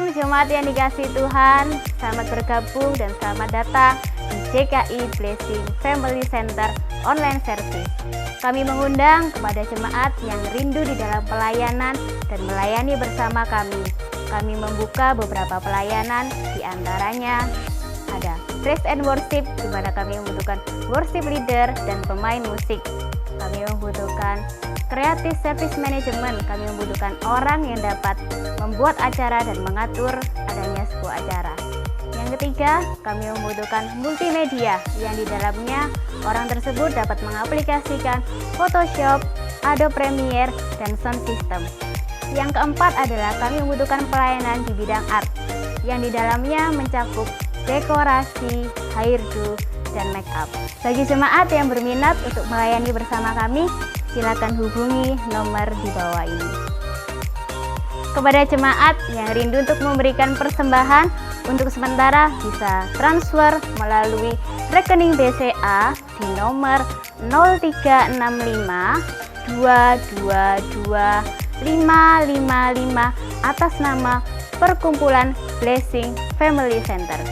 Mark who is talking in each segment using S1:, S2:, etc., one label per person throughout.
S1: Shalom jemaat yang dikasihi Tuhan, selamat bergabung dan selamat datang di JKI Blessing Family Center Online Service. Kami mengundang kepada jemaat yang rindu di dalam pelayanan dan melayani bersama kami. Kami membuka beberapa pelayanan, di antaranya ada Praise and Worship, di mana kami membutuhkan worship leader dan pemain musik. Kami membutuhkan Creative Service Management, kami membutuhkan orang yang dapat membuat acara dan mengatur adanya sebuah acara. Yang ketiga, kami membutuhkan multimedia yang di dalamnya orang tersebut dapat mengaplikasikan Photoshop, Adobe Premiere, dan sound system. Yang keempat adalah kami membutuhkan pelayanan di bidang art yang di dalamnya mencakup dekorasi, hairdo, dan make up. Bagi jemaat yang berminat untuk melayani bersama kami, silakan hubungi nomor di bawah ini. Kepada jemaat yang rindu untuk memberikan persembahan, untuk sementara bisa transfer melalui rekening BCA di nomor 0365 222 555 atas nama Perkumpulan Blessing Family Center.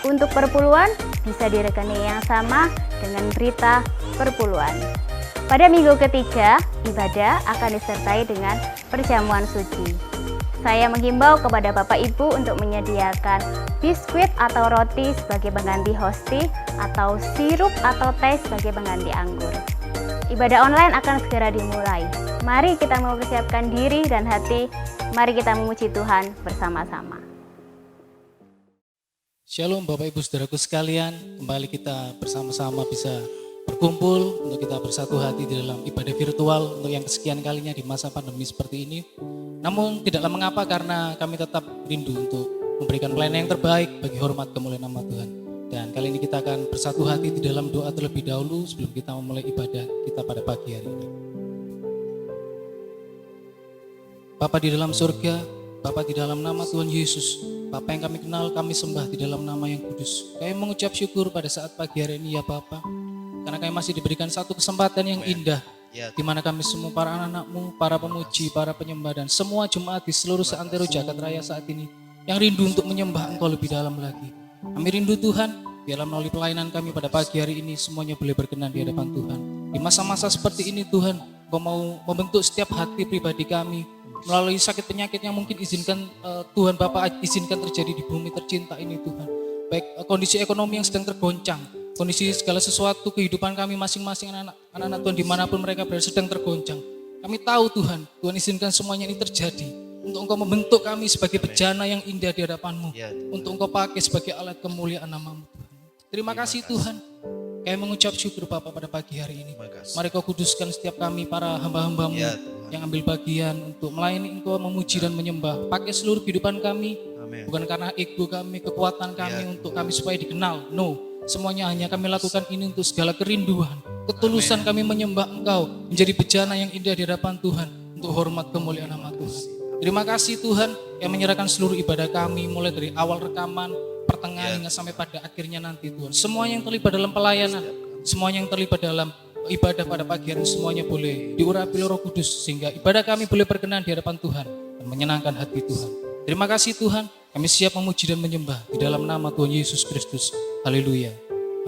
S1: Untuk perpuluhan bisa di rekening yang sama dengan berita perpuluhan. Pada minggu ketiga, ibadah akan disertai dengan perjamuan suci. Saya menghimbau kepada Bapak Ibu untuk menyediakan biskuit atau roti sebagai pengganti hosti atau sirup atau teh sebagai pengganti anggur. Ibadah online akan segera dimulai. Mari kita mempersiapkan diri dan hati. Mari kita memuji Tuhan bersama-sama.
S2: Shalom Bapak Ibu Saudaraku sekalian, kembali kita bersama-sama bisa berkumpul untuk kita bersatu hati di dalam ibadah virtual untuk yang kesekian kalinya di masa pandemi seperti ini. Namun tidaklah mengapa karena kami tetap rindu untuk memberikan pelayanan yang terbaik bagi hormat kemuliaan nama Tuhan. Dan kali ini kita akan bersatu hati di dalam doa terlebih dahulu sebelum kita memulai ibadah kita pada pagi hari ini. Bapa di dalam surga, Bapa di dalam nama Tuhan Yesus, Bapa yang kami kenal, kami sembah di dalam nama yang kudus. Kami mengucap syukur pada saat pagi hari ini ya Bapa, karena kami masih diberikan satu kesempatan yang indah, di mana kami semua para anak-anak-Mu, para pemuji, para penyembah, dan semua jemaat di seluruh seantero jagat raya saat ini, yang rindu untuk menyembah Engkau lebih dalam lagi. Kami rindu Tuhan, biarlah melalui pelayanan kami pada pagi hari ini, semuanya boleh berkenan di hadapan Tuhan. Di masa-masa seperti ini Tuhan, Engkau mau membentuk setiap hati pribadi kami, melalui sakit penyakit yang mungkin izinkan Tuhan Bapak izinkan terjadi di bumi tercinta ini Tuhan. Baik kondisi ekonomi yang sedang tergoncang, kondisi segala sesuatu kehidupan kami masing-masing anak-anak Tuhan dimanapun mereka berada sedang tergoncang. Kami tahu Tuhan, Tuhan izinkan semuanya ini terjadi untuk Engkau membentuk kami sebagai bejana yang indah di hadapan-Mu, untuk Engkau pakai sebagai alat kemuliaan nama-Mu Tuhan. Terima kasih Tuhan. Kami mengucap syukur Bapak pada pagi hari ini. Mari Kau kuduskan setiap kami para hamba-hamba-Mu yang ambil bagian untuk melayani Engkau, memuji dan menyembah. Pakai seluruh kehidupan kami, bukan karena ego kami, kekuatan kami untuk kami supaya dikenal. No, semuanya hanya kami lakukan ini untuk segala kerinduan, ketulusan kami menyembah Engkau, menjadi bejana yang indah di hadapan Tuhan, untuk hormat kemuliaan nama Tuhan. Terima kasih Tuhan yang menyerahkan seluruh ibadah kami, mulai dari awal rekaman, pertengahan hingga sampai pada akhirnya nanti Tuhan. Semua yang terlibat dalam pelayanan, semuanya yang terlibat dalam ibadah pada pagi hari, semuanya boleh diurapi Roh Kudus sehingga ibadah kami boleh berkenan di hadapan Tuhan dan menyenangkan hati Tuhan. Terima kasih Tuhan, kami siap memuji dan menyembah di dalam nama Tuhan Yesus Kristus. Haleluya.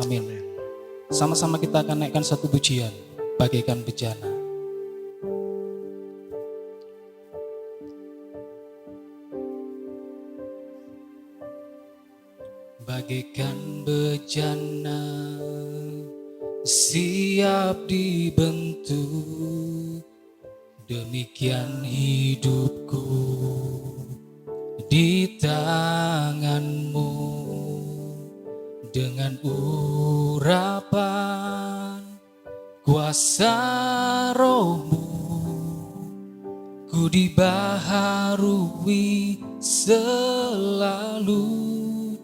S2: Amin. Sama-sama kita akan naikkan satu pujian, bagaikan bejana. Bagaikan bejana siap dibentuk, demikian hidupku di tangan-Mu. Dengan urapan kuasa Roh-Mu, ku dibaharui selalu.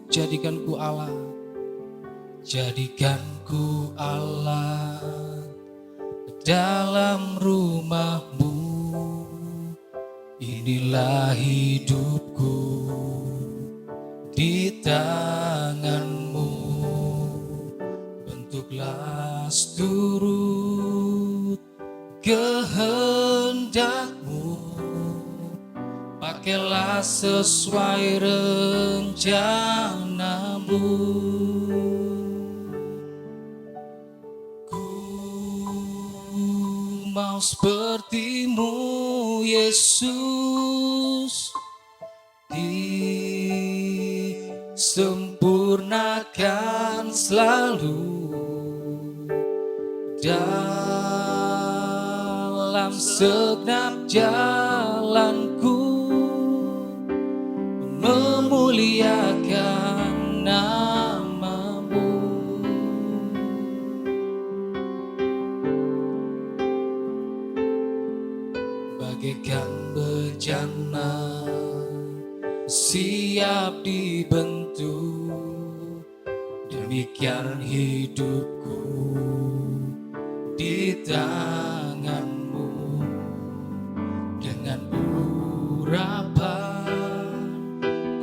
S2: Jadikanku Allah, jadikanku Allah dalam rumah-Mu. Inilah hidupku di tangan-Mu. Bentuklah turut kehendak-Mu, pakai pakailah sesuai rencanamu. Ku mau sepertimu Yesus, disempurnakan selalu dalam segenap jalanku, memuliakan namamu. Bagaikan bejana siap dibentuk, demikian hidupku di tanganmu. Dengan urapan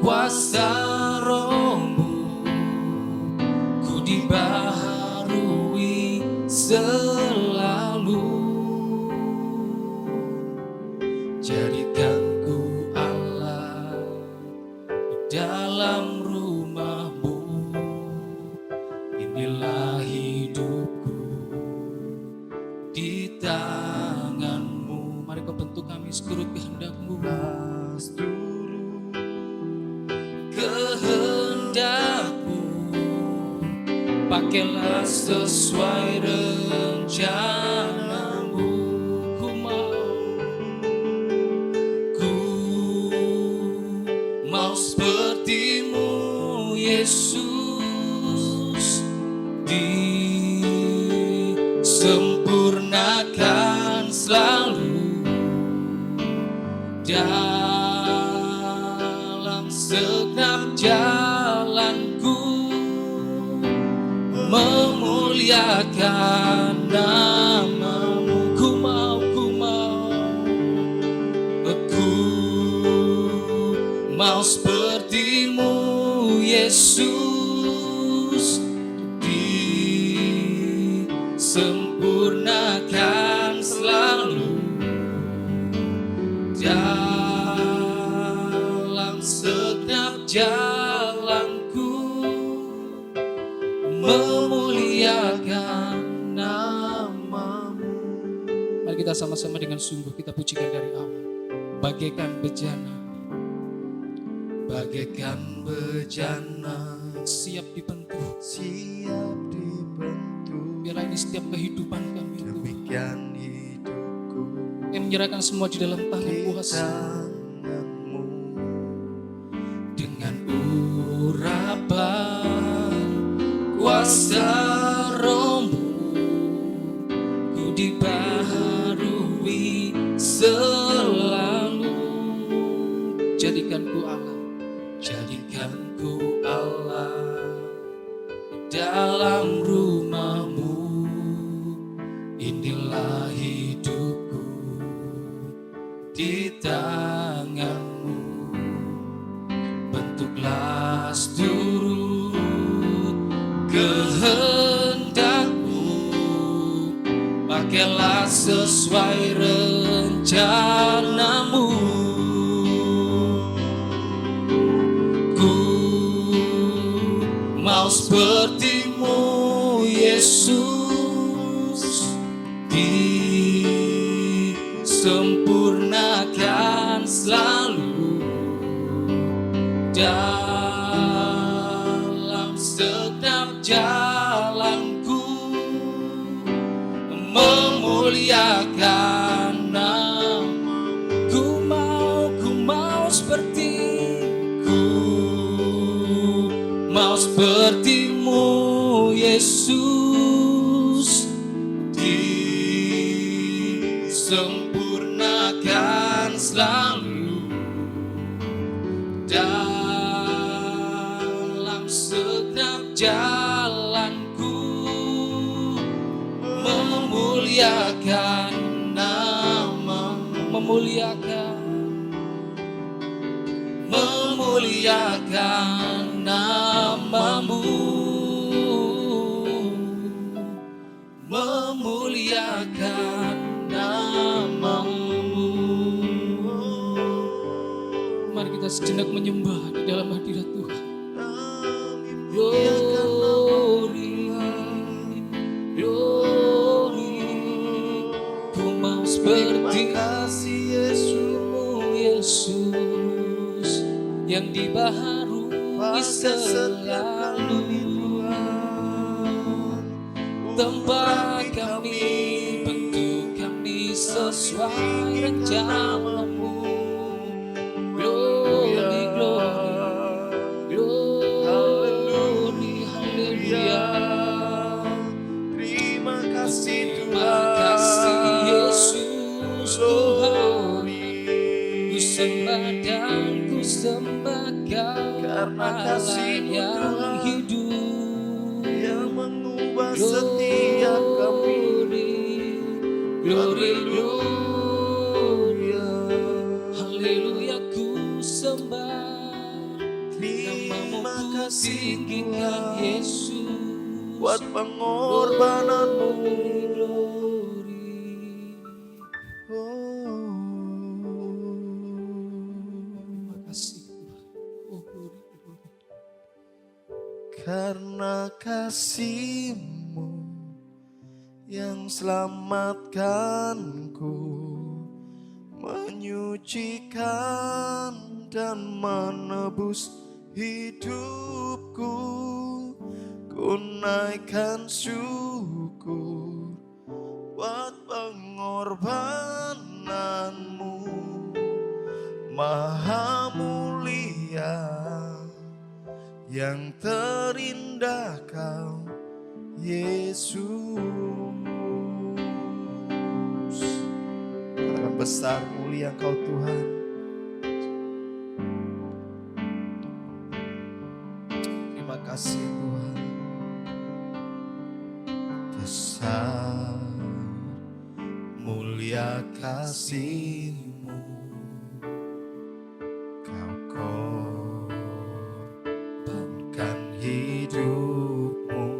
S2: kuasa Roh-Mu, ku dibaharui selalu. Jadikan ku Allah dalam rumah-Mu, inilah hidupku di tangan-Mu. Mari Kau bentuk kami seturut kehendak-Mu. Kehendak-Mu, pakailah sesuai rencana-Mu. Ku mau seperti-Mu Yesus, disempurnakan selalu dalam segenap jalanku, memuliakan namamu. Ku mau seperti-Mu Yesus, disempurnakan selalu dalam segenap jalanku, memuliakan namamu. Mari kita sama-sama dengan sungguh kita pujikan dari awal. Bagaikan bejana, bagaikan bejana siap dibentuk, biarlah ini setiap kehidupan kami,
S3: demikian hidupku
S2: yang menyerahkan semua di dalam tangan
S3: di
S2: kuasa.
S3: tanganmu.
S2: Dengan urapan kuasa Roh-Mu, ku dibaharui selalu. Jadikan ku Allah, jadikan ku Allah dalam rumah-Mu, inilah hidupku di tangan-Mu. Bentuklah seturut kehendak-Mu, pakailah sesuai rencana-Mu. Ku mau seperti-Mu Yesus, disempurnakan selalu dalam segenap jalanku, memuliakan namamu. Ku mau seperti-Mu Yesus, disempurnakan selalu dalam segenap jalanku, memuliakan namamu. Memuliakan namamu, memuliakan namamu. kita sejenak menyembah di dalam hadirat Tuhan.
S3: Kami muliakan
S2: Glory, glory, ku mau seperti
S3: kasih Yesus
S2: Yesus yang dibaharui selalu. Tempat kami, bentuk kami sesuai rencanamu. Glory, glory, glory, haleluya.
S3: Terima kasih
S2: Terima kasih Yesus Tuhan. Ku sembah dan ku sembah Kau
S3: Karena
S2: Allah
S3: kasih-Mu
S2: yang
S3: Tuhan
S2: hidup.
S3: yang mengubah setiap kami.
S2: Glory, glory, haleluya, ku sembah namamu,
S3: Terima
S2: ku
S3: kasih
S2: tinggikan
S3: Tuhan
S2: Yesus.
S3: buat pengorbananmu.
S2: Glory. Terima kasih Tuhan. Oh, glory, glory.
S3: Karena kasih-Mu yang selamatkanku, menyucikan dan menebus hidupku. Ku naikkan syukur buat pengorbananmu. Maha mulia, yang terindah Kau Yesus. Katakan besar mulia Engkau Tuhan. Terima kasih Tuhan. Besar mulia kasih-Mu, Kau korbankan hidupmu,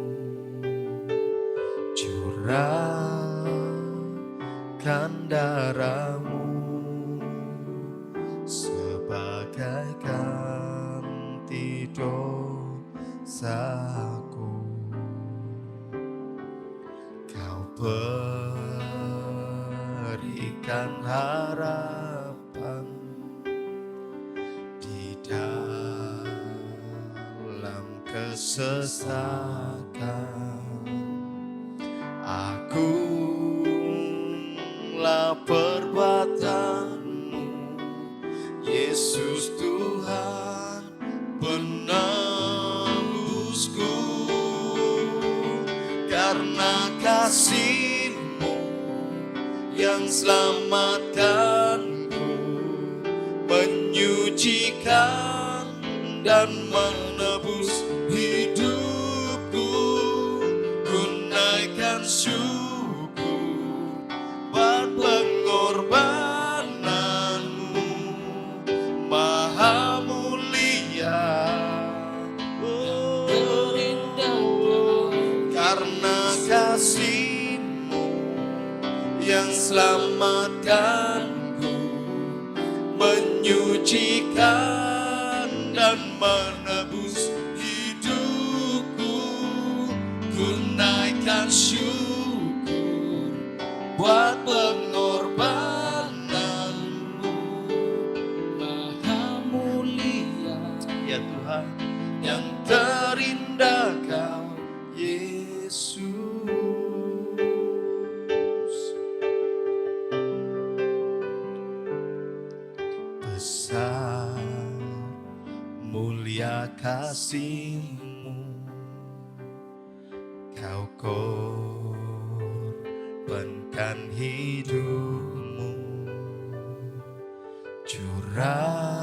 S3: curahkan darahmu sebagai ganti dosaku. Kau berikan harapan di dalam kesesakan. Agunglah perbuatan-Mu, Yesus Tuhan penebusku. Karena kasih-Mu yang selamatkanku, menyucikan dan menebus hidupku. Ku naikkan syukur buat pengorbananmu. Maha mulia, karena kasih-Mu yang selamatkanku, menyucikan dan menebus hidupku. Ku naikkan syukur buat pengorbananmu. Maha mulia, ya Tuhan, yang terindah Kau Yesus. Besar mulia kasih-Mu, Kau korbankan hidupmu, curahkan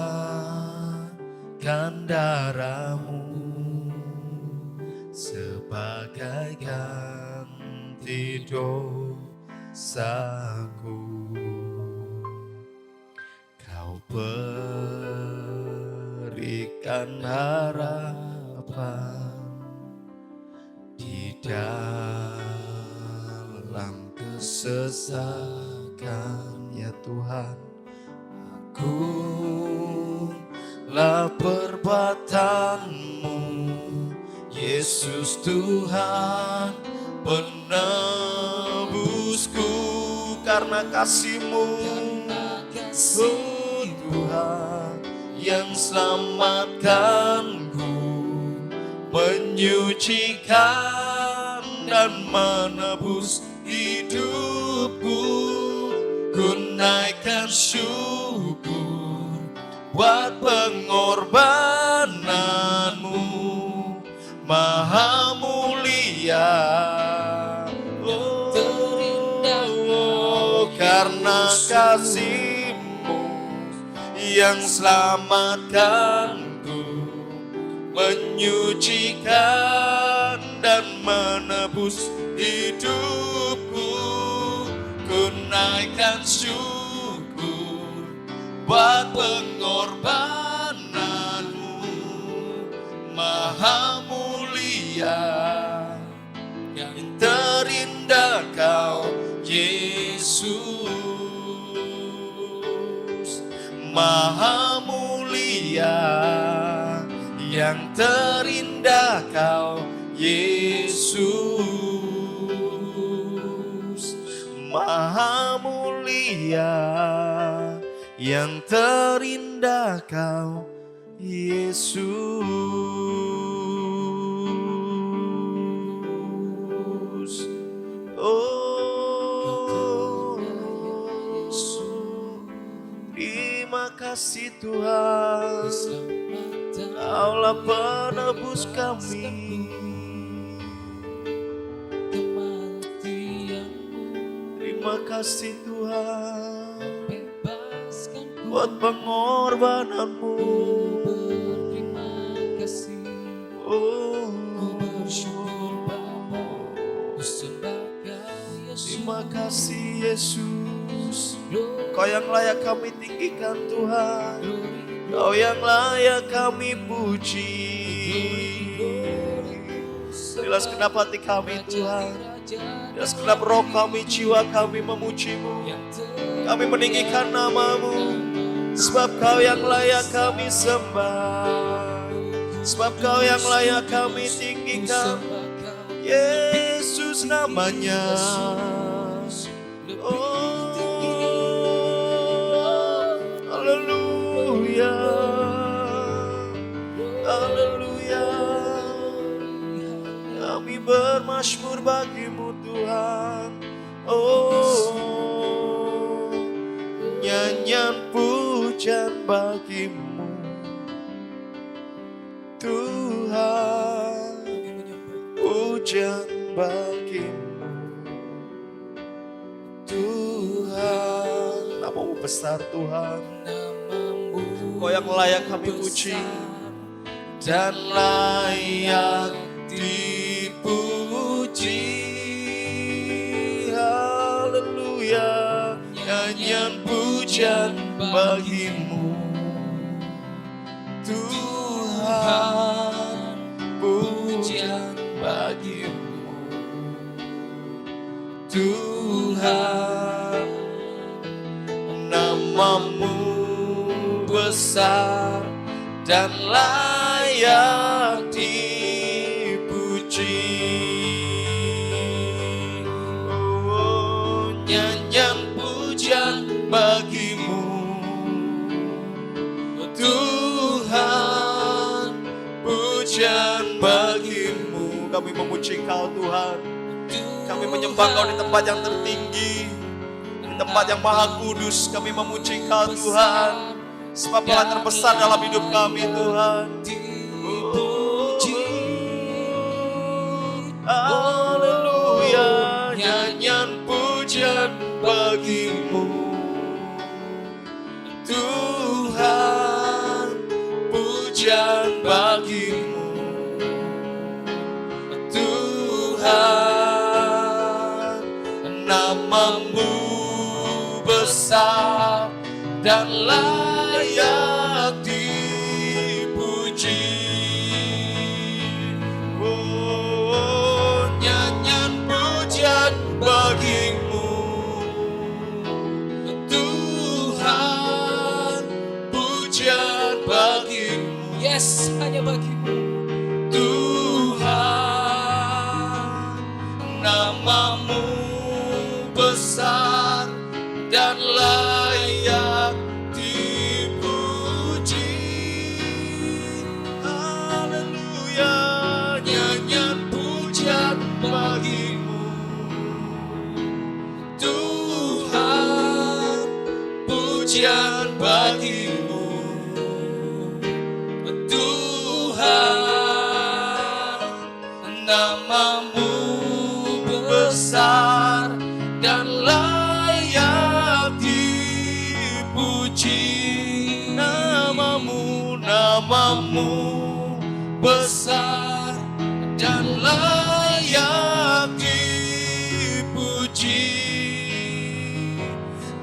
S3: darahmu sebagai ganti dosaku. Kau berikan harapan di dalam kesesakan, ya Tuhan. lah perbuatanmu, Yesus Tuhan penebusku. Karena kasih-Mu, oh Tuhan, yang selamatkanku, menyucikan dan menebus hidupku. Ku naikkan syukur buat pengorbananmu, Maha mulia. Karena kasih-Mu yang selamatkanku, menyucikan dan menebus hidupku. Ku naikkan syukur buat pengorbananmu, Maha mulia. Yang terindah Kau, Yesus, Maha mulia. Yang terindah Kau, Yesus, Maha mulia. Yang terindah Kau, Yesus. Oh, terima kasih Tuhan, Kaulah penebus kami. Terima kasih Tuhan buat pengorbananmu. Oh, terima kasih Yesus. Kau yang layak kami tinggikan Tuhan, Kau yang layak kami puji. Jelas kenapa hati kami Tuhan, jelas kenapa roh kami, jiwa kami memuji-Mu. Kami meninggikan nama-Mu, sebab Kau yang layak kami sembah, sebab Kau yang layak kami tinggikan. Yesus namanya. Oh, haleluya, haleluya. Kami bermazmur bagi-Mu Tuhan. Oh, nyanyian pujian bagi-Mu Tuhan, pujian bagi-Mu Tuhan. Nama-Mu besar Tuhan, Kau yang layak kami puji dan layak dipuji. Haleluya, nyanyian pujian bagi-Mu Tuhan, pujian bagi-Mu Tuhan. Nama-Mu besar dan layak dipuji. Oh, nyanyian pujian bagi-Mu Tuhan, pujian bagi-Mu. Kami memuji Kau Tuhan, kami menyembah Kau di tempat yang tertinggi, di tempat yang maha kudus. Kami memuji Kau Tuhan, sebab Kau terbesar dalam hidup kami Tuhan. Haleluya, nyanyian pujian bagi-Mu Tuhan, pujian bagi-Mu Tuhan. Nama-Mu besar dan layak dipuji. Oh, nyanyian pujian bagi-Mu Tuhan, pujian bagi-Mu
S2: Yes, hanya bagimu.
S3: Tuhan, namamu besar dan layak dipuji. Haleluya, nyanyian pujian bagimu. Tuhan, pujian bagimu. Tuhan, namamu besar dan layak dipuji. Namamu besar dan layak dipuji.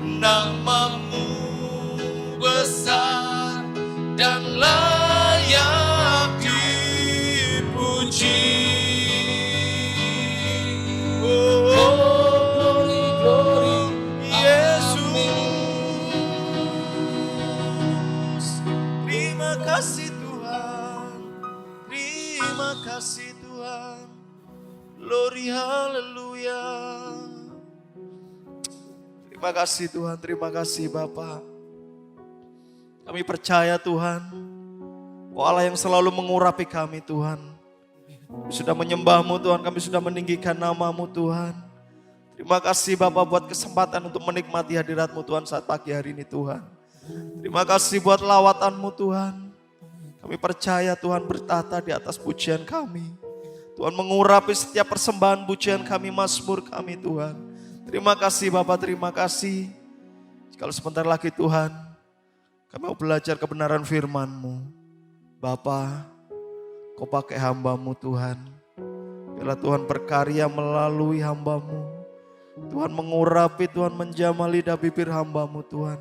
S3: Namamu besar dan layak dipuji. Oh,
S2: Glory, glory,
S3: Yesus. Terima kasih Tuhan. Terima kasih Tuhan. Glory, haleluya. Terima kasih Tuhan, terima kasih Bapa. Kami percaya Tuhan, Kau Allah yang selalu mengurapi kami Tuhan. Kami sudah menyembah-Mu Tuhan, kami sudah meninggikan nama-Mu Tuhan. Terima kasih Bapa buat kesempatan untuk menikmati hadirat-Mu Tuhan saat pagi hari ini Tuhan. Terima kasih buat lawatan-Mu Tuhan. Kami percaya Tuhan bertata di atas pujian kami. Tuhan mengurapi setiap persembahan pujian kami, mazmur kami Tuhan. Terima kasih Bapa, terima kasih. Kalau sebentar lagi Tuhan, kami mau belajar kebenaran firman-Mu. Bapa, Kau pakai hamba-Mu Tuhan. Biarlah Tuhan berkarya melalui hamba-Mu. Tuhan mengurapi, Tuhan menjamah lidah bibir hamba-Mu Tuhan.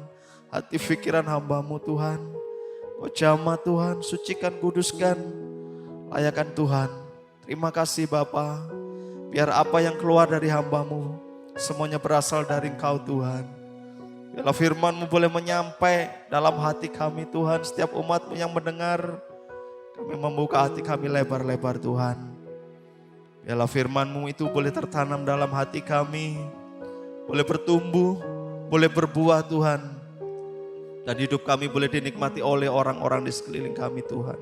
S3: Hati pikiran hamba-Mu Tuhan. Kau jamah Tuhan, sucikan, kuduskan, layakan Tuhan. Terima kasih Bapa. Biar apa yang keluar dari hamba-Mu semuanya berasal dari Engkau Tuhan. Biarlah firman-Mu boleh menyampai dalam hati kami Tuhan. Setiap umat-Mu yang mendengar, kami membuka hati kami lebar-lebar Tuhan. Biarlah firman-Mu itu boleh tertanam dalam hati kami. Boleh bertumbuh, boleh berbuah Tuhan. Dan hidup kami boleh dinikmati oleh orang-orang di sekeliling kami Tuhan.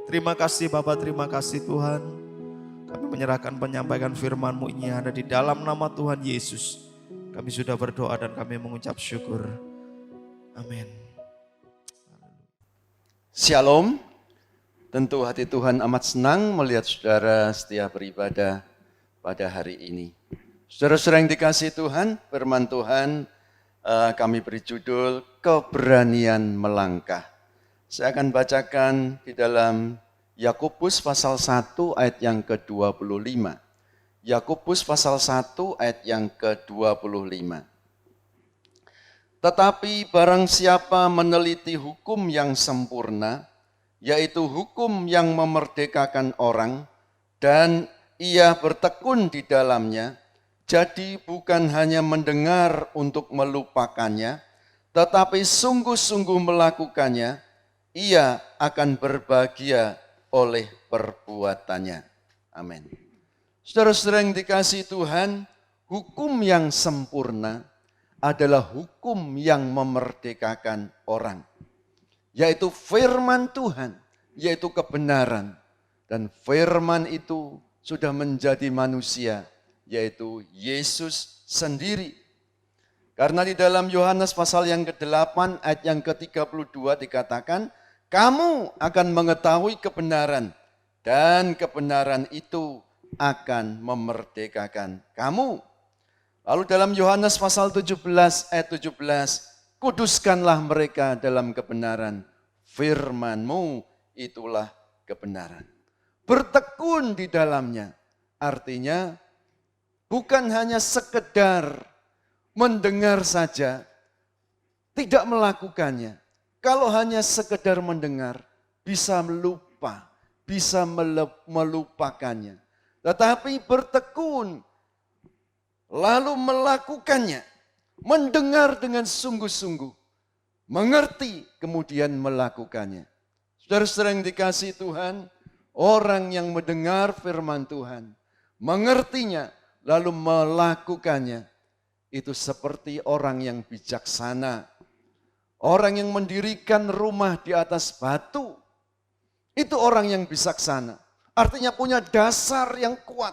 S3: Terima kasih Bapa, terima kasih Tuhan. Kami menyerahkan penyampaian firman-Mu ini ada di dalam nama Tuhan Yesus. Kami sudah berdoa dan kami mengucap syukur. Amin.
S4: Shalom. Tentu hati Tuhan amat senang melihat saudara setia beribadah pada hari ini. Saudara-saudara yang dikasihi Tuhan, firman Tuhan kami beri judul Keberanian Melangkah. Saya akan bacakan di dalam Yakobus pasal 1 ayat yang ke-25. Yakobus pasal 1 ayat yang ke-25. Tetapi barang siapa meneliti hukum yang sempurna, yaitu hukum yang memerdekakan orang, dan ia bertekun di dalamnya, jadi bukan hanya mendengar untuk melupakannya, tetapi sungguh-sungguh melakukannya, ia akan berbahagia oleh perbuatannya. Amin. Saudara-saudara yang dikasihi Tuhan, hukum yang sempurna adalah hukum yang memerdekakan orang. Yaitu firman Tuhan, yaitu kebenaran. Dan firman itu sudah menjadi manusia, yaitu Yesus sendiri. Karena di dalam Yohanes pasal yang ke-8 ayat yang ke-32 dikatakan, kamu akan mengetahui kebenaran dan kebenaran itu akan memerdekakan kamu. Lalu dalam Yohanes pasal 17 ayat 17, kuduskanlah mereka dalam kebenaran, firman-Mu itulah kebenaran. Bertekun di dalamnya, artinya bukan hanya sekedar mendengar saja, tidak melakukannya. Kalau hanya sekedar mendengar, bisa lupa, bisa melupakannya. Tetapi bertekun, lalu melakukannya, mendengar dengan sungguh-sungguh, mengerti, kemudian melakukannya. Saudara-saudara yang dikasihi Tuhan, orang yang mendengar firman Tuhan, mengertinya, lalu melakukannya, itu seperti orang yang bijaksana. Orang yang mendirikan rumah di atas batu, itu orang yang bijaksana. Artinya punya dasar yang kuat,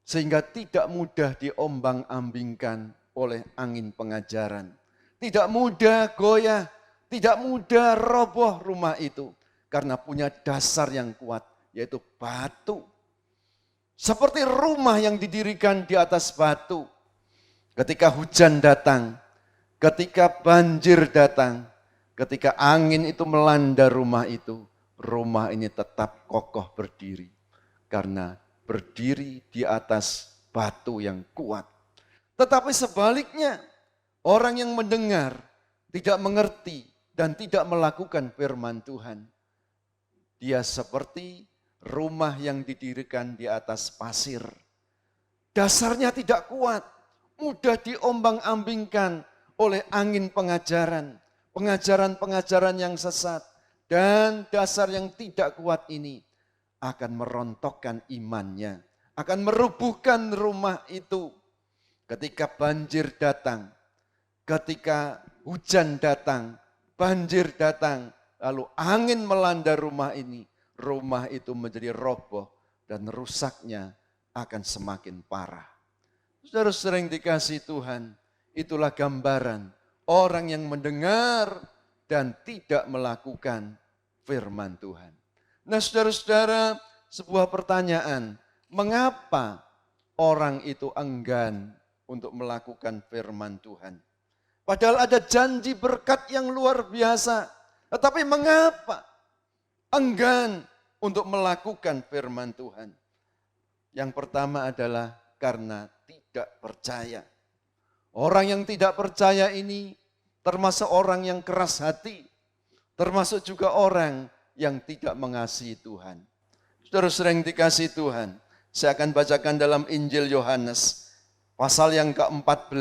S4: sehingga tidak mudah diombang-ambingkan oleh angin pengajaran. Tidak mudah goyah, tidak mudah roboh rumah itu, karena punya dasar yang kuat, yaitu batu. Seperti rumah yang didirikan di atas batu. Ketika hujan datang, ketika banjir datang, ketika angin itu melanda rumah itu, rumah ini tetap kokoh berdiri. Karena berdiri di atas batu yang kuat. Tetapi sebaliknya, orang yang mendengar, tidak mengerti, dan tidak melakukan firman Tuhan, dia seperti rumah yang didirikan di atas pasir. Dasarnya tidak kuat, mudah diombang-ambingkan oleh angin pengajaran, pengajaran-pengajaran yang sesat, dan dasar yang tidak kuat ini akan merontokkan imannya, akan merubuhkan rumah itu. Ketika banjir datang, ketika hujan datang, banjir datang, lalu angin melanda rumah ini, rumah itu menjadi roboh dan rusaknya akan semakin parah. Saudara-saudara yang dikasihi Tuhan, itulah gambaran orang yang mendengar dan tidak melakukan firman Tuhan. Nah saudara-saudara, sebuah pertanyaan, mengapa orang itu enggan untuk melakukan firman Tuhan? Padahal ada janji berkat yang luar biasa, tetapi mengapa enggan untuk melakukan firman Tuhan? Yang pertama adalah karena tidak percaya. Orang yang tidak percaya ini termasuk orang yang keras hati, termasuk juga orang yang tidak mengasihi Tuhan. Saudara-saudara yang dikasihi Tuhan, saya akan bacakan dalam Injil Yohanes, pasal yang ke-14,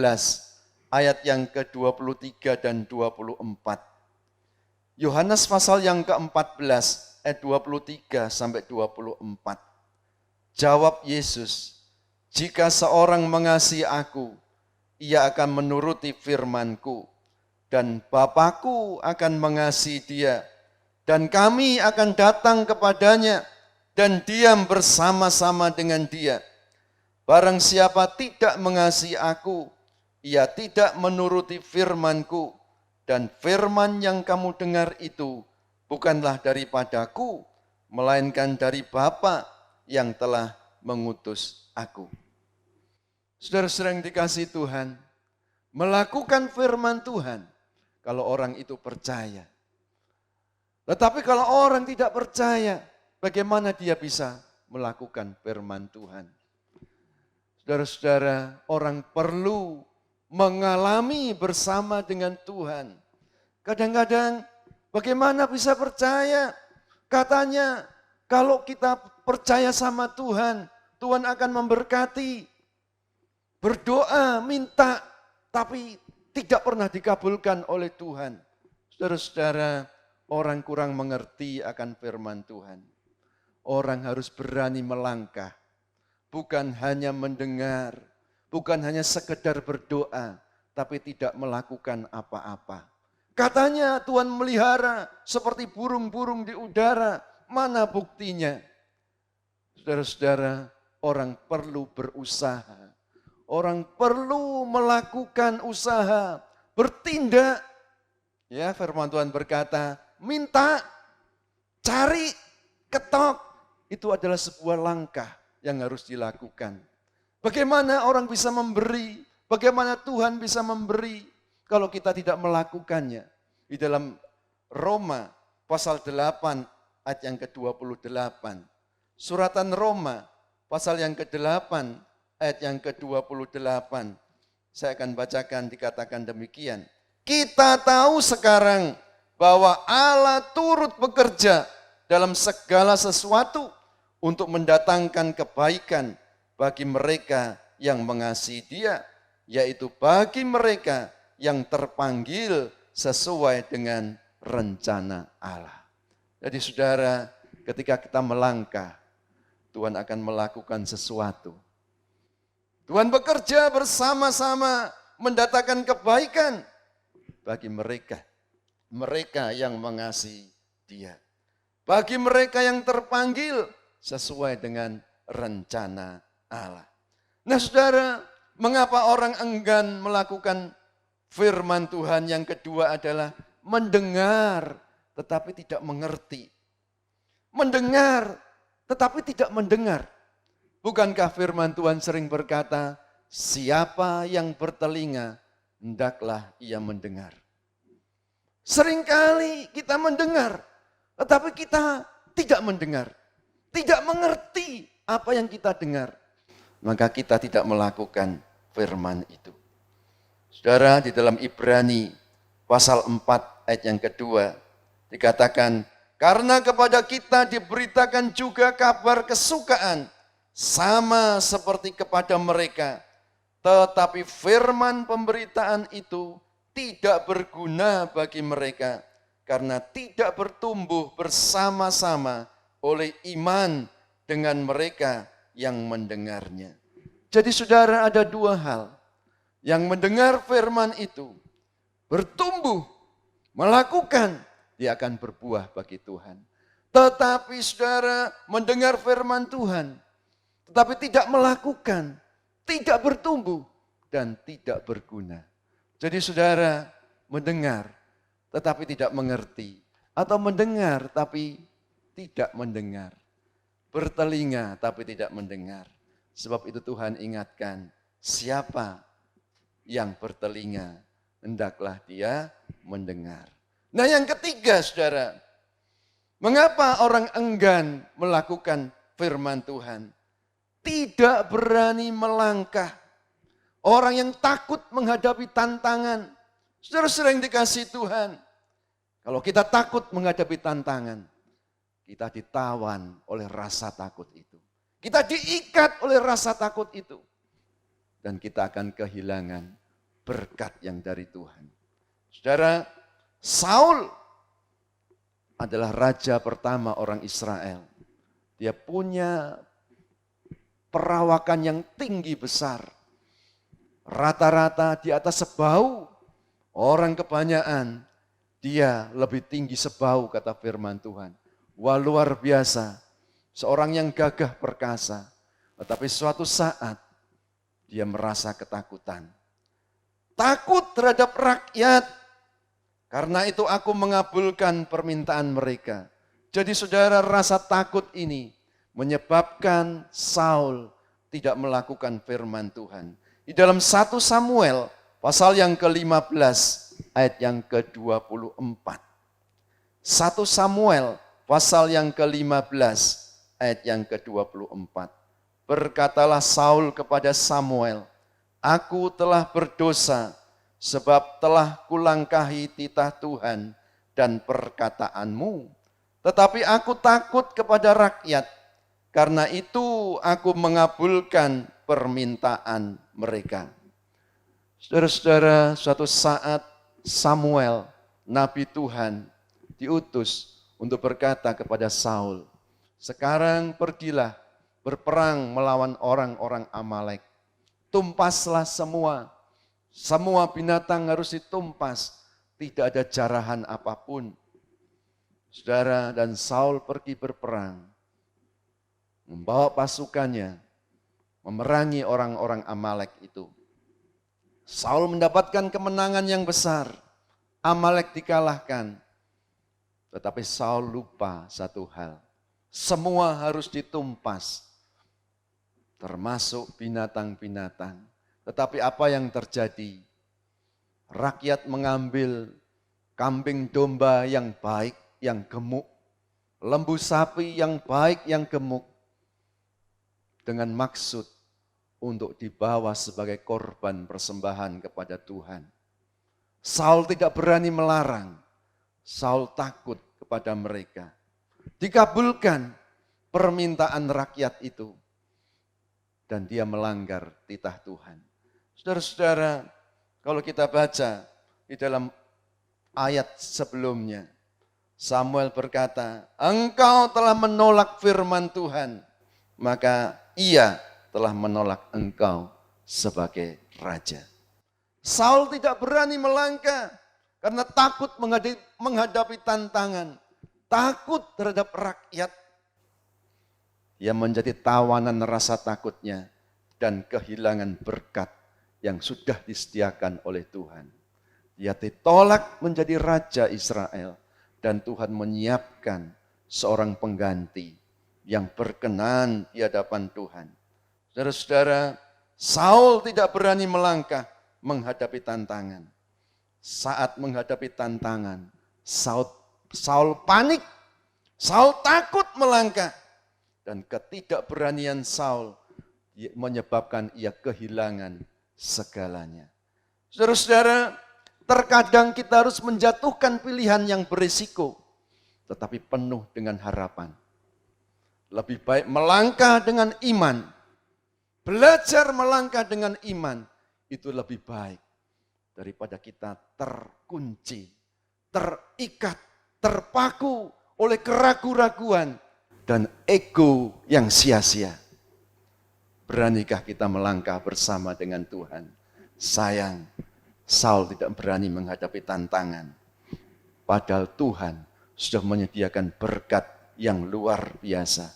S4: ayat yang ke-23 dan 24. Yohanes pasal yang ke-14, ayat 23 sampai 24. Jawab Yesus, jika seorang mengasihi aku, ia akan menuruti firman-Ku, dan Bapa-Ku akan mengasihi dia, dan kami akan datang kepadanya, dan diam bersama-sama dengan dia. Barang siapa tidak mengasihi aku, ia tidak menuruti firman-Ku, dan firman yang kamu dengar itu bukanlah daripadaku, melainkan dari Bapa yang telah mengutus aku. Saudara-saudara yang dikasihi Tuhan, melakukan firman Tuhan kalau orang itu percaya. Tetapi kalau orang tidak percaya, bagaimana dia bisa melakukan firman Tuhan? Saudara-saudara, orang perlu mengalami bersama dengan Tuhan. Kadang-kadang bagaimana bisa percaya? Katanya kalau kita percaya sama Tuhan, Tuhan akan memberkati. Berdoa, minta, tapi tidak pernah dikabulkan oleh Tuhan. Saudara-saudara, orang kurang mengerti akan firman Tuhan. Orang harus berani melangkah, bukan hanya mendengar, bukan hanya sekedar berdoa, tapi tidak melakukan apa-apa. Katanya Tuhan melihara seperti burung-burung di udara, mana buktinya? Saudara-saudara, orang perlu berusaha. Orang perlu melakukan usaha, bertindak. Ya, firman Tuhan berkata, minta, cari, ketok. Itu adalah sebuah langkah yang harus dilakukan. Bagaimana orang bisa memberi? Bagaimana Tuhan bisa memberi kalau kita tidak melakukannya? Di dalam Roma pasal 8 ayat yang ke-28. Suratan Roma pasal yang ke-8 ayat yang ke-28. Saya akan bacakan, dikatakan demikian. Kita tahu sekarang bahwa Allah turut bekerja dalam segala sesuatu untuk mendatangkan kebaikan bagi mereka yang mengasihi Dia, yaitu bagi mereka yang terpanggil sesuai dengan rencana Allah. Jadi saudara, ketika kita melangkah, Tuhan akan melakukan sesuatu. Tuhan bekerja bersama-sama mendatangkan kebaikan bagi mereka yang mengasihi Dia. Bagi mereka yang terpanggil sesuai dengan rencana Allah. Nah saudara, mengapa orang enggan melakukan firman Tuhan? Yang kedua adalah mendengar tetapi tidak mengerti. Mendengar tetapi tidak mendengar. Bukankah firman Tuhan sering berkata, siapa yang bertelinga, hendaklah ia mendengar. Seringkali kita mendengar, tetapi kita tidak mendengar. Tidak mengerti apa yang kita dengar. Maka kita tidak melakukan firman itu. Saudara, di dalam Ibrani pasal 4 ayat yang kedua, dikatakan, karena kepada kita diberitakan juga kabar kesukaan, sama seperti kepada mereka. Tetapi firman pemberitaan itu tidak berguna bagi mereka, karena tidak bertumbuh bersama-sama oleh iman dengan mereka yang mendengarnya. Jadi saudara, ada dua hal. Yang mendengar firman itu, bertumbuh, melakukan, dia akan berbuah bagi Tuhan. Tetapi saudara, mendengar firman Tuhan, tetapi tidak melakukan, tidak bertumbuh, dan tidak berguna. Jadi saudara, mendengar, tetapi tidak mengerti. Atau mendengar, tapi tidak mendengar. Bertelinga, tapi tidak mendengar. Sebab itu Tuhan ingatkan, siapa yang bertelinga, hendaklah dia mendengar. Nah yang ketiga saudara, mengapa orang enggan melakukan firman Tuhan? Tidak berani melangkah. Orang yang takut menghadapi tantangan. Saudara sering dikasih Tuhan. Kalau kita takut menghadapi tantangan, kita ditawan oleh rasa takut itu. Kita diikat oleh rasa takut itu. Dan kita akan kehilangan berkat yang dari Tuhan. Saudara, Saul adalah raja pertama orang Israel. Dia punya perawakan yang tinggi besar. Rata-rata di atas sebau. Orang kebanyakan, dia lebih tinggi sebau kata firman Tuhan. Wah luar biasa. Seorang yang gagah perkasa. Tetapi suatu saat dia merasa ketakutan. Takut terhadap rakyat. Karena itu aku mengabulkan permintaan mereka. Jadi saudara, rasa takut ini menyebabkan Saul tidak melakukan firman Tuhan. Di dalam 1 Samuel pasal yang ke-15 ayat yang ke-24. 1 Samuel pasal yang ke-15 ayat yang ke-24. Berkatalah Saul kepada Samuel, aku telah berdosa sebab telah kulangkahi titah Tuhan dan perkataanmu. Tetapi aku takut kepada rakyat. Karena itu aku mengabulkan permintaan mereka. Saudara-saudara, suatu saat Samuel, Nabi Tuhan, diutus untuk berkata kepada Saul, sekarang pergilah berperang melawan orang-orang Amalek. Tumpaslah semua binatang harus ditumpas, tidak ada jarahan apapun. Saudara, dan Saul pergi berperang. Membawa pasukannya, memerangi orang-orang Amalek itu. Saul mendapatkan kemenangan yang besar. Amalek dikalahkan. Tetapi Saul lupa satu hal. Semua harus ditumpas. Termasuk binatang-binatang. Tetapi apa yang terjadi? Rakyat mengambil kambing domba yang baik, yang gemuk. Lembu sapi yang baik, yang gemuk. Dengan maksud untuk dibawa sebagai korban persembahan kepada Tuhan. Saul tidak berani melarang. Saul takut kepada mereka. Dikabulkan permintaan rakyat itu. Dan dia melanggar titah Tuhan. Saudara-saudara, kalau kita baca di dalam ayat sebelumnya. Samuel berkata, engkau telah menolak firman Tuhan, maka ia telah menolak engkau sebagai raja. Saul tidak berani melangkah karena takut menghadapi tantangan, takut terhadap rakyat. Ia menjadi tawanan rasa takutnya dan kehilangan berkat yang sudah disediakan oleh Tuhan. Dia ditolak menjadi raja Israel dan Tuhan menyiapkan seorang pengganti yang berkenan di hadapan Tuhan. Saudara-saudara, Saul tidak berani melangkah menghadapi tantangan. Saat menghadapi tantangan, Saul panik, Saul takut melangkah. Dan ketidakberanian Saul menyebabkan ia kehilangan segalanya. Saudara-saudara, terkadang kita harus menjatuhkan pilihan yang berisiko, tetapi penuh dengan harapan. Lebih baik melangkah dengan iman, belajar melangkah dengan iman, itu lebih baik daripada kita terkunci, terikat, terpaku oleh keraguan-raguan dan ego yang sia-sia. Beranikah kita melangkah bersama dengan Tuhan? Sayang, Saul tidak berani menghadapi tantangan. Padahal Tuhan sudah menyediakan berkat yang luar biasa.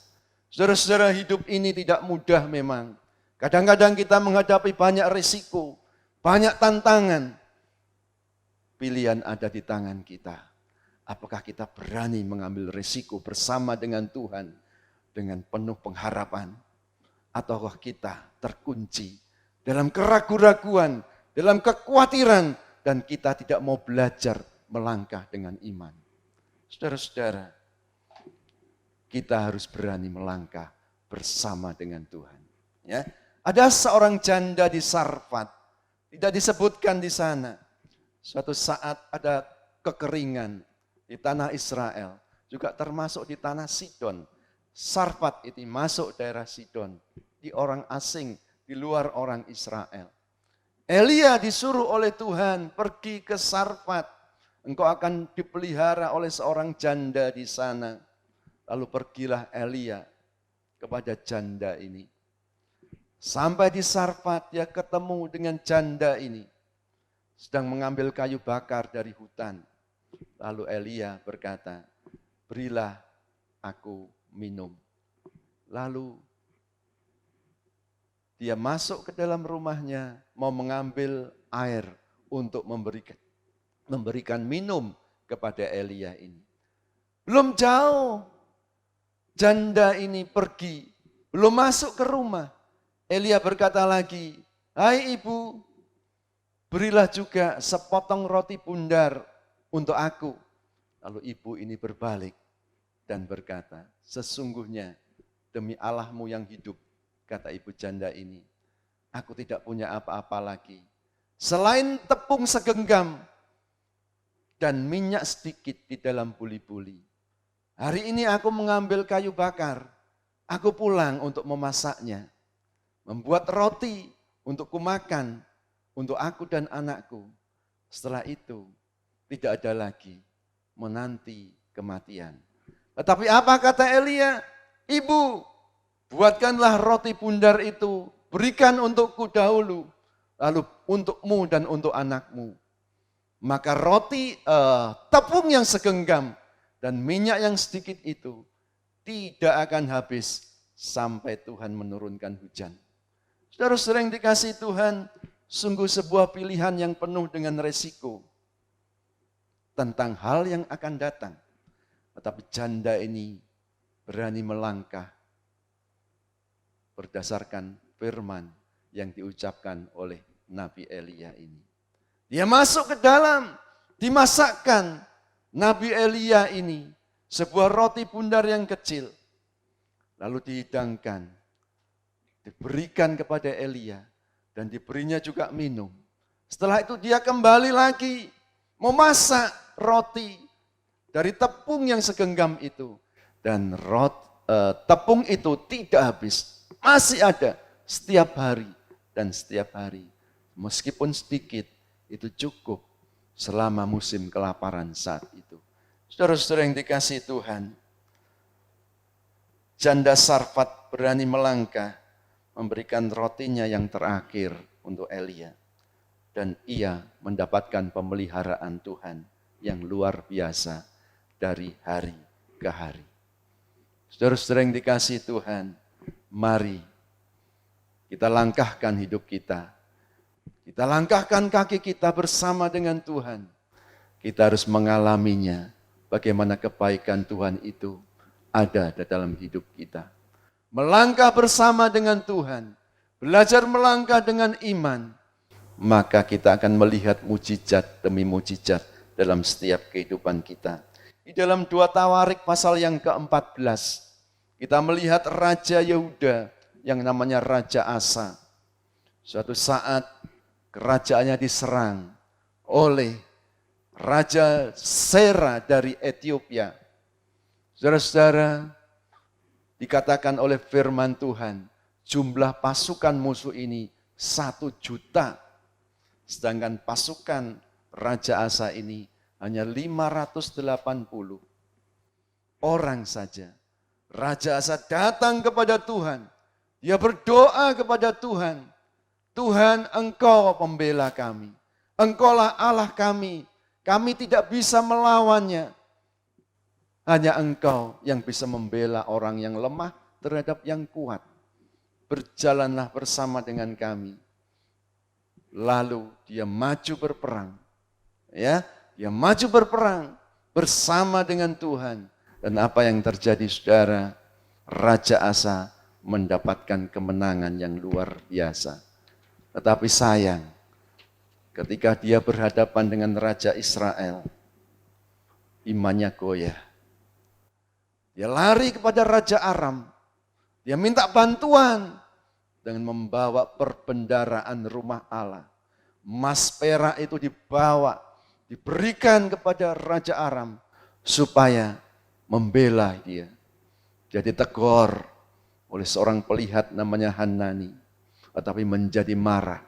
S4: Saudara-saudara, hidup ini tidak mudah memang. Kadang-kadang kita menghadapi banyak risiko, banyak tantangan. Pilihan ada di tangan kita. Apakah kita berani mengambil risiko bersama dengan Tuhan dengan penuh pengharapan? Ataukah kita terkunci dalam keraguan-raguan, dalam kekhawatiran, dan kita tidak mau belajar melangkah dengan iman? Saudara-saudara, kita harus berani melangkah bersama dengan Tuhan. Ya, ada seorang janda di Sarfat, tidak disebutkan di sana. Suatu saat ada kekeringan di tanah Israel, juga termasuk di tanah Sidon. Sarfat itu masuk daerah Sidon, di orang asing, di luar orang Israel. Elia disuruh oleh Tuhan pergi ke Sarfat. Engkau akan dipelihara oleh seorang janda di sana. Lalu pergilah Elia kepada janda ini. Sampai di Sarfat dia ketemu dengan janda ini. Sedang mengambil kayu bakar dari hutan. Lalu Elia berkata, berilah aku minum. Lalu dia masuk ke dalam rumahnya, mau mengambil air untuk memberikan minum kepada Elia ini. Belum jauh, janda ini pergi, belum masuk ke rumah. Elia berkata lagi, hai ibu, berilah juga sepotong roti bundar untuk aku. Lalu ibu ini berbalik dan berkata, sesungguhnya demi Allahmu yang hidup, kata ibu janda ini, aku tidak punya apa-apa lagi. Selain tepung segenggam dan minyak sedikit di dalam buli-buli. Hari ini aku mengambil kayu bakar, aku pulang untuk memasaknya. Membuat roti untuk kumakan, untuk aku dan anakku. Setelah itu, tidak ada lagi menanti kematian. Tetapi apa kata Elia? Ibu, buatkanlah roti bundar itu, berikan untukku dahulu, lalu untukmu dan untuk anakmu. Maka roti, tepung yang segenggam dan minyak yang sedikit itu tidak akan habis sampai Tuhan menurunkan hujan. Saudara-saudara yang dikasihi Tuhan, sungguh sebuah pilihan yang penuh dengan resiko tentang hal yang akan datang. Tetapi janda ini berani melangkah berdasarkan firman yang diucapkan oleh Nabi Elia ini. Dia masuk ke dalam, dimasakkan Nabi Elia ini sebuah roti bundar yang kecil. Lalu dihidangkan, diberikan kepada Elia dan diberinya juga minum. Setelah itu dia kembali lagi memasak roti dari tepung yang segenggam itu. Dan tepung itu tidak habis, masih ada setiap hari dan setiap hari. Meskipun sedikit, itu cukup selama musim kelaparan saat itu. Saudara-saudara yang dikasihi Tuhan, janda Sarfat berani melangkah, memberikan rotinya yang terakhir untuk Elia. Dan ia mendapatkan pemeliharaan Tuhan yang luar biasa dari hari ke hari. Saudara-saudara yang dikasihi Tuhan, mari kita langkahkan hidup kita. Kita langkahkan kaki kita bersama dengan Tuhan. Kita harus mengalaminya, bagaimana kebaikan Tuhan itu ada di dalam hidup kita. Melangkah bersama dengan Tuhan, belajar melangkah dengan iman, maka kita akan melihat mujizat demi mujizat dalam setiap kehidupan kita. Di dalam 2 Tawarik pasal yang ke-14, kita melihat Raja Yehuda yang namanya Raja Asa. Suatu saat kerajaannya diserang oleh Raja Sera dari Ethiopia. Saudara-saudara, dikatakan oleh firman Tuhan, jumlah pasukan musuh ini 1 juta. Sedangkan pasukan Raja Asa ini hanya 580 orang saja. Raja Asa datang kepada Tuhan. Dia berdoa kepada Tuhan. Tuhan, Engkau pembela kami. Engkaulah Allah kami. Kami tidak bisa melawannya. Hanya Engkau yang bisa membela orang yang lemah terhadap yang kuat. Berjalanlah bersama dengan kami. Lalu dia maju berperang. Ya, dia maju berperang bersama dengan Tuhan. Dan apa yang terjadi, saudara? Raja Asa mendapatkan kemenangan yang luar biasa. Tetapi sayang, ketika dia berhadapan dengan Raja Israel, imannya goyah. Dia lari kepada Raja Aram. Dia minta bantuan dengan membawa perbendaharaan rumah Allah. Emas perak itu dibawa, diberikan kepada Raja Aram supaya membela dia. Jadi tegur oleh seorang pelihat namanya Hanani, tetapi menjadi marah.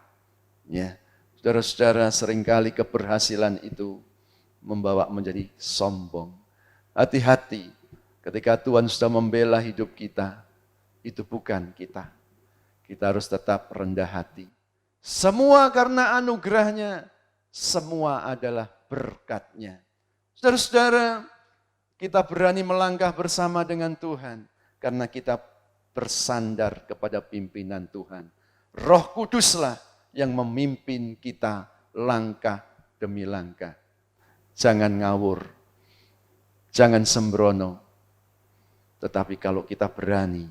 S4: Ya, saudara-saudara, seringkali keberhasilan itu membawa menjadi sombong. Hati-hati ketika Tuhan sudah membela hidup kita, itu bukan kita. Kita harus tetap rendah hati. Semua karena anugerahnya, semua adalah berkat-Nya. Saudara-saudara, kita berani melangkah bersama dengan Tuhan karena kita bersandar kepada pimpinan Tuhan. Roh Kuduslah yang memimpin kita langkah demi langkah. Jangan ngawur, jangan sembrono. Tetapi kalau kita berani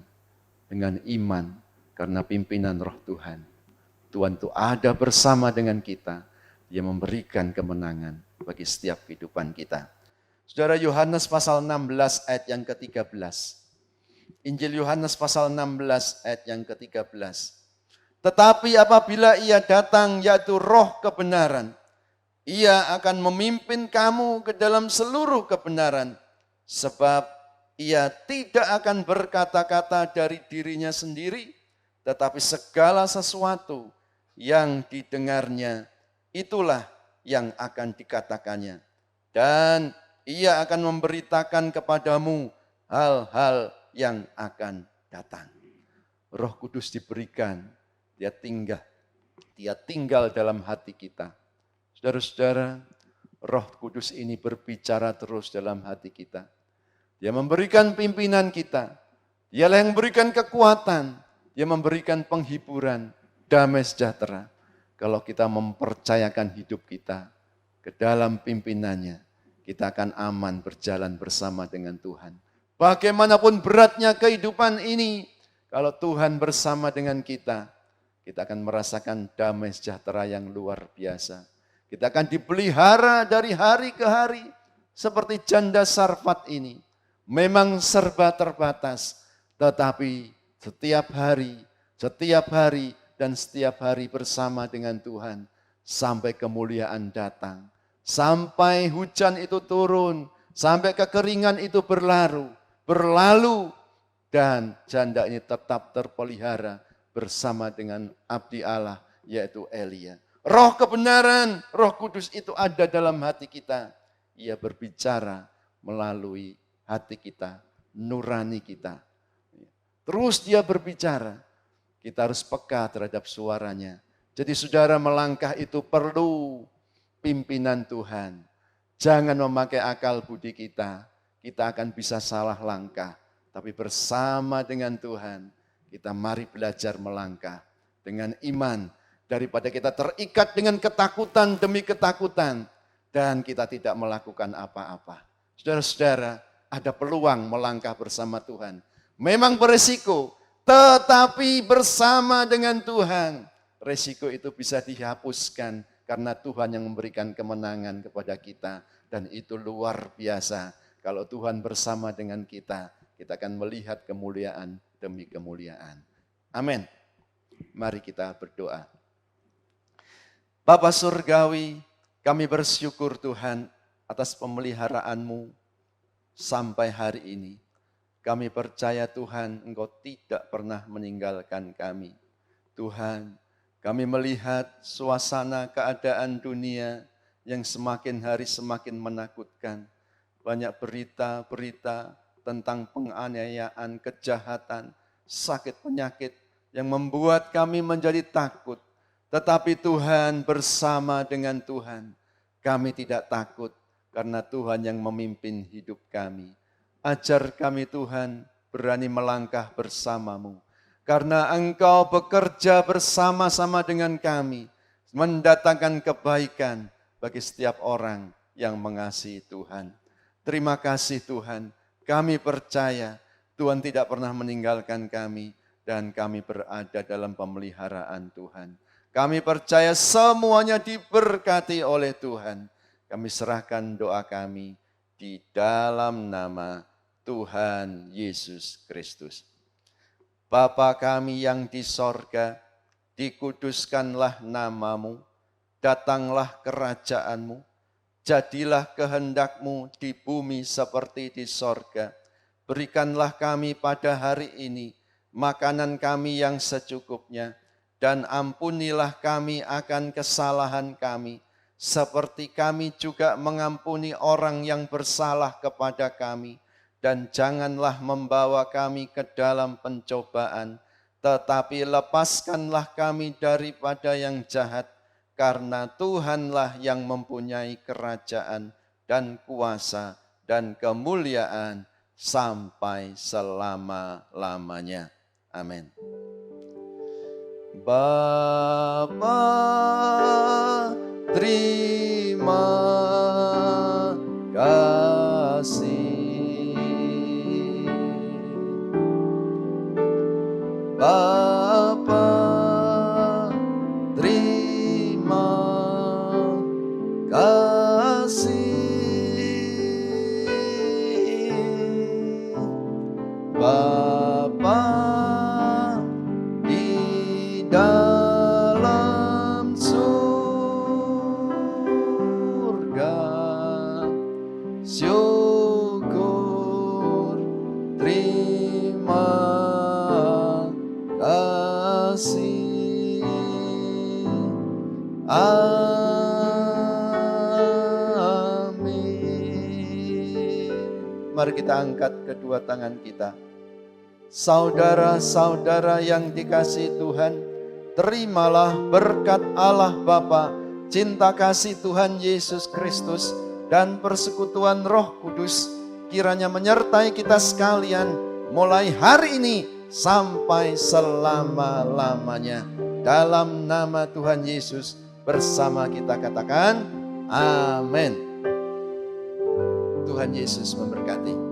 S4: dengan iman karena pimpinan Roh Tuhan, Tuhan itu ada bersama dengan kita. Dia memberikan kemenangan bagi setiap kehidupan kita. Saudara, Yohanes pasal 16 ayat yang ke-13. Injil Yohanes pasal 16 ayat yang ke-13. Tetapi apabila ia datang, yaitu Roh kebenaran, ia akan memimpin kamu ke dalam seluruh kebenaran. Sebab ia tidak akan berkata-kata dari dirinya sendiri, tetapi segala sesuatu yang didengarnya, itulah yang akan dikatakannya. Dan ia akan memberitakan kepadamu hal-hal yang akan datang. Roh Kudus diberikan, dia tinggal dalam hati kita. Saudara-saudara, Roh Kudus ini berbicara terus dalam hati kita. Dia memberikan pimpinan kita. Dialah yang memberikan kekuatan. Dia memberikan penghiburan, damai sejahtera. Kalau kita mempercayakan hidup kita ke dalam pimpinannya, kita akan aman berjalan bersama dengan Tuhan. Bagaimanapun beratnya kehidupan ini, kalau Tuhan bersama dengan kita akan merasakan damai sejahtera yang luar biasa. Kita akan dipelihara dari hari ke hari, seperti janda Sarfat ini. Memang serba terbatas, tetapi setiap hari dan setiap hari bersama dengan Tuhan, sampai kemuliaan datang. Sampai hujan itu turun, sampai kekeringan itu berlalu, dan janda ini tetap terpelihara bersama dengan abdi Allah, yaitu Elia. Roh kebenaran, Roh Kudus itu ada dalam hati kita. Ia berbicara melalui hati kita, nurani kita. Terus dia berbicara, kita harus peka terhadap suaranya. Jadi saudara, melangkah itu perlu pimpinan Tuhan. Jangan memakai akal budi kita akan bisa salah langkah. Tapi bersama dengan Tuhan, kita mari belajar melangkah dengan iman. Daripada kita terikat dengan ketakutan demi ketakutan, dan kita tidak melakukan apa-apa. Saudara-saudara, ada peluang melangkah bersama Tuhan. Memang beresiko, tetapi bersama dengan Tuhan, resiko itu bisa dihapuskan karena Tuhan yang memberikan kemenangan kepada kita. Dan itu luar biasa. Kalau Tuhan bersama dengan kita akan melihat kemuliaan demi kemuliaan. Amin. Mari kita berdoa. Bapa Surgawi, kami bersyukur Tuhan atas pemeliharaanmu sampai hari ini. Kami percaya Tuhan, Engkau tidak pernah meninggalkan kami. Tuhan, kami melihat suasana keadaan dunia yang semakin hari semakin menakutkan. Banyak berita-berita tentang penganiayaan, kejahatan, sakit penyakit yang membuat kami menjadi takut. Tetapi Tuhan, bersama dengan Tuhan, kami tidak takut karena Tuhan yang memimpin hidup kami. Ajar kami Tuhan berani melangkah bersamamu. Karena Engkau bekerja bersama-sama dengan kami, mendatangkan kebaikan bagi setiap orang yang mengasihi Tuhan. Terima kasih Tuhan, kami percaya Tuhan tidak pernah meninggalkan kami dan kami berada dalam pemeliharaan Tuhan. Kami percaya semuanya diberkati oleh Tuhan. Kami serahkan doa kami di dalam nama Tuhan Yesus Kristus. Bapa kami yang di sorga, dikuduskanlah namamu, datanglah kerajaanmu, jadilah kehendakmu di bumi seperti di sorga. Berikanlah kami pada hari ini makanan kami yang secukupnya, dan ampunilah kami akan kesalahan kami, seperti kami juga mengampuni orang yang bersalah kepada kami. Dan janganlah membawa kami ke dalam pencobaan, tetapi lepaskanlah kami daripada yang jahat, karena Tuhanlah yang mempunyai kerajaan dan kuasa dan kemuliaan sampai selama-lamanya. Amin. Bapa, terima kasih. Bapa, terima kasih. Bapa di dalam surga, syukur terima kasih. Amin. Mari kita angkat kedua tangan kita. Saudara-saudara yang dikasihi Tuhan, terimalah berkat Allah Bapa, cinta kasih Tuhan Yesus Kristus, dan persekutuan Roh Kudus kiranya menyertai kita sekalian mulai hari ini sampai selama-lamanya. Dalam nama Tuhan Yesus bersama kita katakan amin. Tuhan Yesus memberkati.